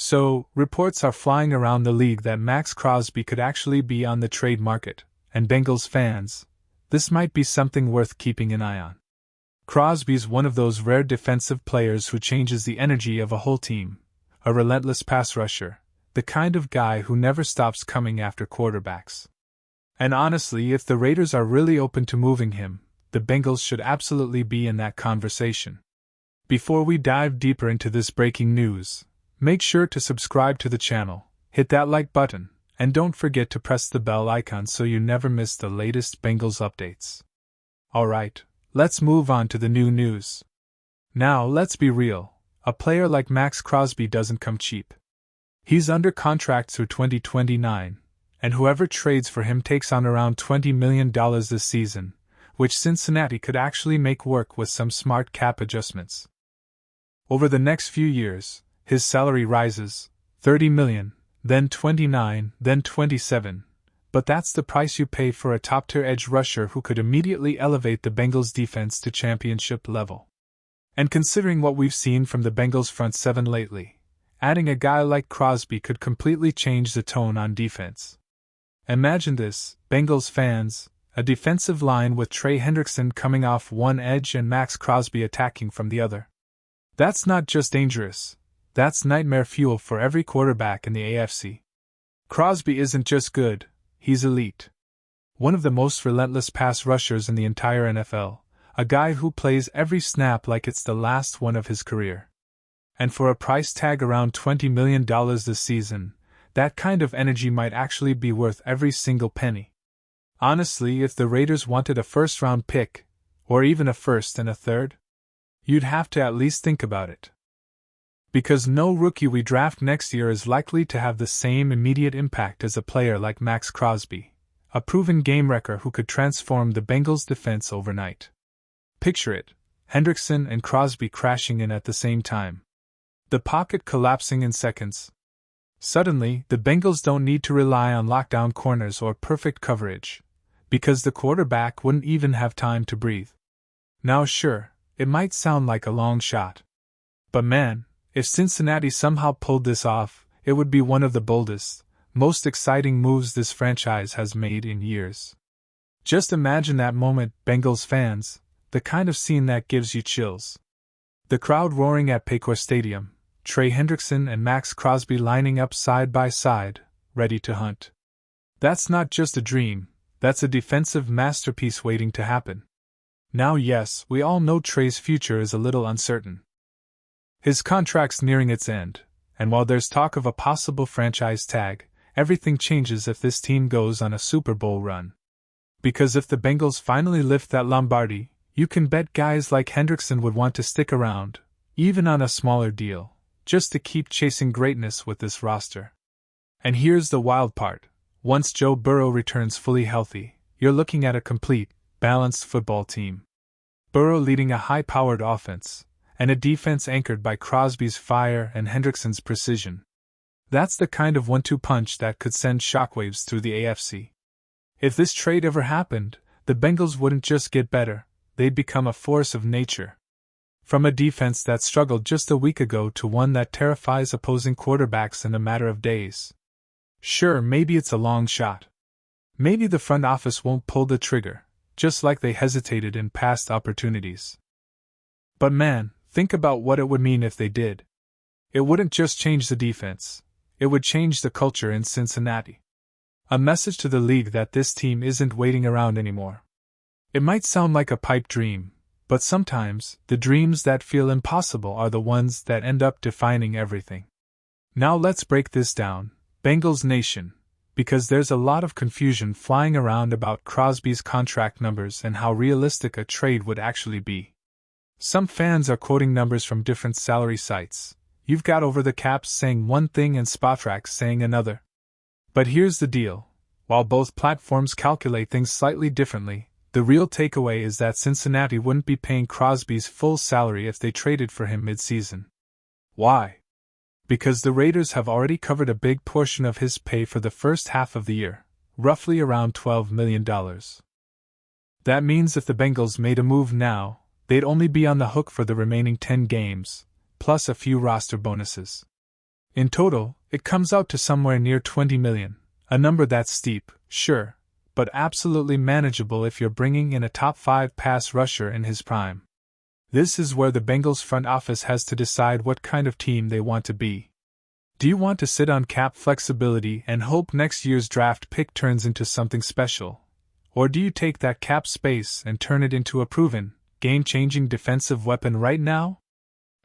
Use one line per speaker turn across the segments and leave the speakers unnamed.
So, reports are flying around the league that Maxx Crosby could actually be on the trade market, and Bengals fans, this might be something worth keeping an eye on. Crosby's one of those rare defensive players who changes the energy of a whole team, a relentless pass rusher, the kind of guy who never stops coming after quarterbacks. And honestly, if the Raiders are really open to moving him, the Bengals should absolutely be in that conversation. Before we dive deeper into this breaking news, make sure to subscribe to the channel, hit that like button, and don't forget to press the bell icon so you never miss the latest Bengals updates. Alright, let's move on to the new news. Now, let's be real, a player like Maxx Crosby doesn't come cheap. He's under contract through 2029, and whoever trades for him takes on around $20 million this season, which Cincinnati could actually make work with some smart cap adjustments. Over the next few years, his salary rises, $30 million, then $29, then $27, but that's the price you pay for a top-tier edge rusher who could immediately elevate the Bengals' defense to championship level. And considering what we've seen from the Bengals' front seven lately, adding a guy like Crosby could completely change the tone on defense. Imagine this, Bengals fans, a defensive line with Trey Hendrickson coming off one edge and Maxx Crosby attacking from the other. That's not just dangerous, that's nightmare fuel for every quarterback in the AFC. Crosby isn't just good, he's elite. One of the most relentless pass rushers in the entire NFL, a guy who plays every snap like it's the last one of his career. And for a price tag around $20 million this season, that kind of energy might actually be worth every single penny. Honestly, if the Raiders wanted a first-round pick, or even a first and a third, you'd have to at least think about it. Because no rookie we draft next year is likely to have the same immediate impact as a player like Maxx Crosby, a proven game wrecker who could transform the Bengals' defense overnight. Picture it, Hendrickson and Crosby crashing in at the same time. The pocket collapsing in seconds. Suddenly, the Bengals don't need to rely on lockdown corners or perfect coverage, because the quarterback wouldn't even have time to breathe. Now sure, it might sound like a long shot. But man, if Cincinnati somehow pulled this off, it would be one of the boldest, most exciting moves this franchise has made in years. Just imagine that moment, Bengals fans, the kind of scene that gives you chills. The crowd roaring at Paycor Stadium, Trey Hendrickson and Maxx Crosby lining up side by side, ready to hunt. That's not just a dream, that's a defensive masterpiece waiting to happen. Now yes, we all know Trey's future is a little uncertain. His contract's nearing its end, and while there's talk of a possible franchise tag, everything changes if this team goes on a Super Bowl run. Because if the Bengals finally lift that Lombardi, you can bet guys like Hendrickson would want to stick around, even on a smaller deal, just to keep chasing greatness with this roster. And here's the wild part. Once Joe Burrow returns fully healthy, you're looking at a complete, balanced football team. Burrow leading a high-powered offense, and a defense anchored by Crosby's fire and Hendrickson's precision. That's the kind of 1-2 punch that could send shockwaves through the AFC. If this trade ever happened, the Bengals wouldn't just get better, they'd become a force of nature. From a defense that struggled just a week ago to one that terrifies opposing quarterbacks in a matter of days. Sure, maybe it's a long shot. Maybe the front office won't pull the trigger, just like they hesitated in past opportunities. But man, think about what it would mean if they did. It wouldn't just change the defense, it would change the culture in Cincinnati. A message to the league that this team isn't waiting around anymore. It might sound like a pipe dream, but sometimes, the dreams that feel impossible are the ones that end up defining everything. Now let's break this down, Bengals Nation, because there's a lot of confusion flying around about Crosby's contract numbers and how realistic a trade would actually be. Some fans are quoting numbers from different salary sites. You've got Over the Caps saying one thing and Spotrac saying another. But here's the deal. While both platforms calculate things slightly differently, the real takeaway is that Cincinnati wouldn't be paying Crosby's full salary if they traded for him mid-season. Why? Because the Raiders have already covered a big portion of his pay for the first half of the year, roughly around $12 million. That means if the Bengals made a move now, they'd only be on the hook for the remaining 10 games, plus a few roster bonuses. In total, it comes out to somewhere near 20 million, a number that's steep, sure, but absolutely manageable if you're bringing in a top 5 pass rusher in his prime. This is where the Bengals front office has to decide what kind of team they want to be. Do you want to sit on cap flexibility and hope next year's draft pick turns into something special? Or do you take that cap space and turn it into a proven, game-changing defensive weapon right now?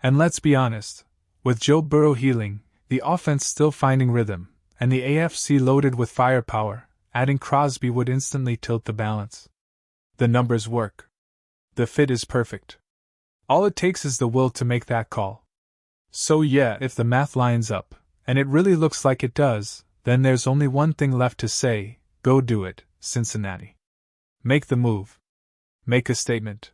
And let's be honest, with Joe Burrow healing, the offense still finding rhythm, and the AFC loaded with firepower, adding Crosby would instantly tilt the balance. The numbers work. The fit is perfect. All it takes is the will to make that call. So yeah, if the math lines up, and it really looks like it does, then there's only one thing left to say: go do it, Cincinnati. Make the move. Make a statement.